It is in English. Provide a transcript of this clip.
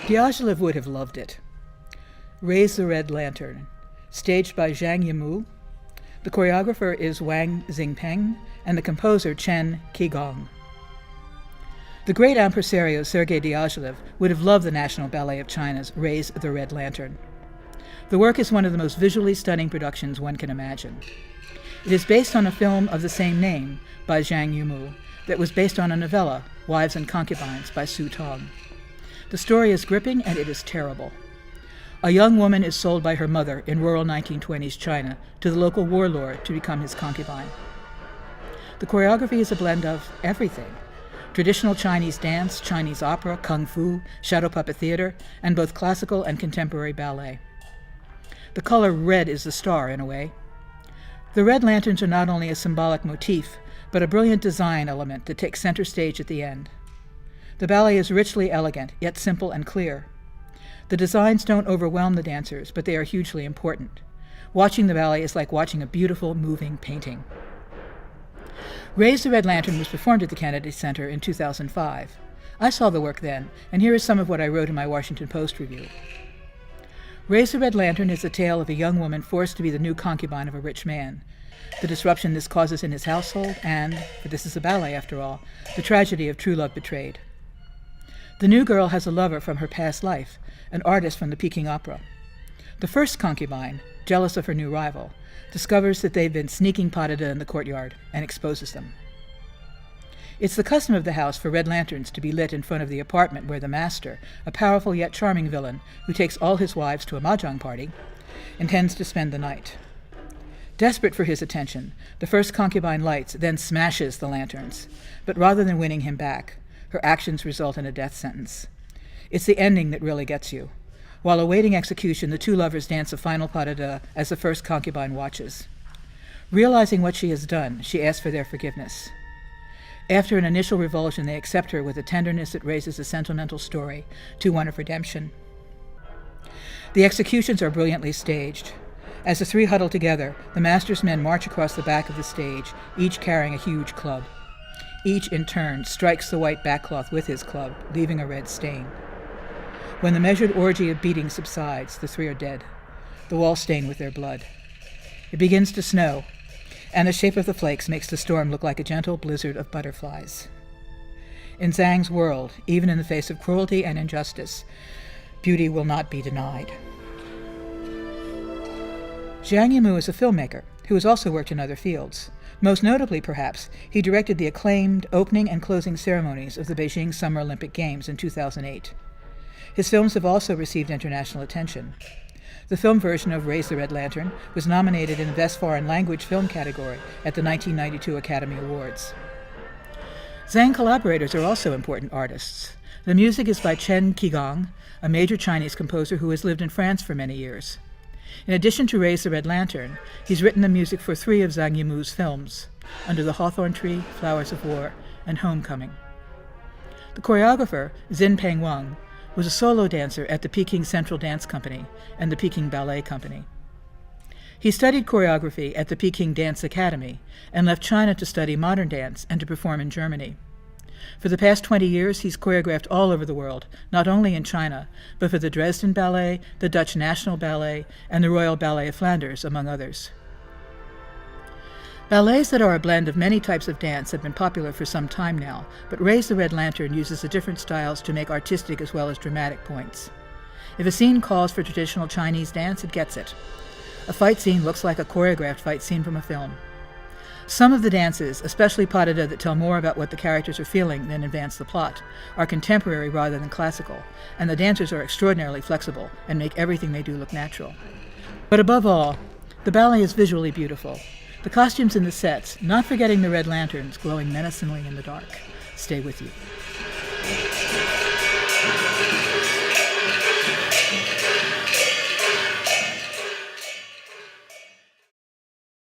Diaghilev would have loved it. Raise the Red Lantern, staged by Zhang Yimou. The choreographer is Wang Xinpeng, and the composer Chen Qigong. The great impresario Sergei Diaghilev would have loved the National Ballet of China's Raise the Red Lantern. The work is one of the most visually stunning productions one can imagine. It is based on a film of the same name by Zhang Yimou that was based on a novella, Wives and Concubines, by Su Tong. The story is gripping and it is terrible. A young woman is sold by her mother in rural 1920s China to the local warlord to become his concubine. The choreography is a blend of everything: traditional Chinese dance, Chinese opera, kung fu, shadow puppet theater, and both classical and contemporary ballet. The color red is the star, in a way. The red lanterns are not only a symbolic motif, but a brilliant design element that takes center stage at the end. The ballet is richly elegant, yet simple and clear. The designs don't overwhelm the dancers, but they are hugely important. Watching the ballet is like watching a beautiful, moving painting. Raise the Red Lantern was performed at the Kennedy Center in 2005. I saw the work then, and here is some of what I wrote in my Washington Post review. Raise the Red Lantern is the tale of a young woman forced to be the new concubine of a rich man, the disruption this causes in his household, and, for this is a ballet after all, the tragedy of true love betrayed. The new girl has a lover from her past life, an artist from the Peking Opera. The first concubine, jealous of her new rival, discovers that they've been sneaking pas de deux in the courtyard and exposes them. It's the custom of the house for red lanterns to be lit in front of the apartment where the master, a powerful yet charming villain who takes all his wives to a mahjong party, intends to spend the night. Desperate for his attention, the first concubine lights, then smashes the lanterns. But rather than winning him back, her actions result in a death sentence. It's the ending that really gets you. While awaiting execution, the two lovers dance a final pas de deux as the first concubine watches. Realizing what she has done, she asks for their forgiveness. After an initial revulsion, they accept her with a tenderness that raises a sentimental story to one of redemption. The executions are brilliantly staged. As the three huddle together, the master's men march across the back of the stage, each carrying a huge club. Each, in turn, strikes the white backcloth with his club, leaving a red stain. When the measured orgy of beating subsides, the three are dead, the walls stained with their blood. It begins to snow, and the shape of the flakes makes the storm look like a gentle blizzard of butterflies. In Zhang's world, even in the face of cruelty and injustice, beauty will not be denied. Zhang Yimou is a filmmaker who has also worked in other fields. Most notably, perhaps, he directed the acclaimed opening and closing ceremonies of the Beijing Summer Olympic Games in 2008. His films have also received international attention. The film version of Raise the Red Lantern was nominated in the Best Foreign Language Film category at the 1992 Academy Awards. Zhang collaborators are also important artists. The music is by Chen Qigong, a major Chinese composer who has lived in France for many years. In addition to Raise the Red Lantern, he's written the music for 3 of Zhang Yimou's films, Under the Hawthorn Tree, Flowers of War, and Homecoming. The choreographer, Xinpeng Wang, was a solo dancer at the Peking Central Dance Company and the Peking Ballet Company. He studied choreography at the Peking Dance Academy and left China to study modern dance and to perform in Germany. For the past 20 years, he's choreographed all over the world, not only in China, but for the Dresden Ballet, the Dutch National Ballet, and the Royal Ballet of Flanders, among others. Ballets that are a blend of many types of dance have been popular for some time now, but Raise the Red Lantern uses the different styles to make artistic as well as dramatic points. If a scene calls for traditional Chinese dance, it gets it. A fight scene looks like a choreographed fight scene from a film. Some of the dances, especially pas de deux that tell more about what the characters are feeling than advance the plot, are contemporary rather than classical, and the dancers are extraordinarily flexible and make everything they do look natural. But above all, the ballet is visually beautiful. The costumes and the sets, not forgetting the red lanterns glowing menacingly in the dark, stay with you.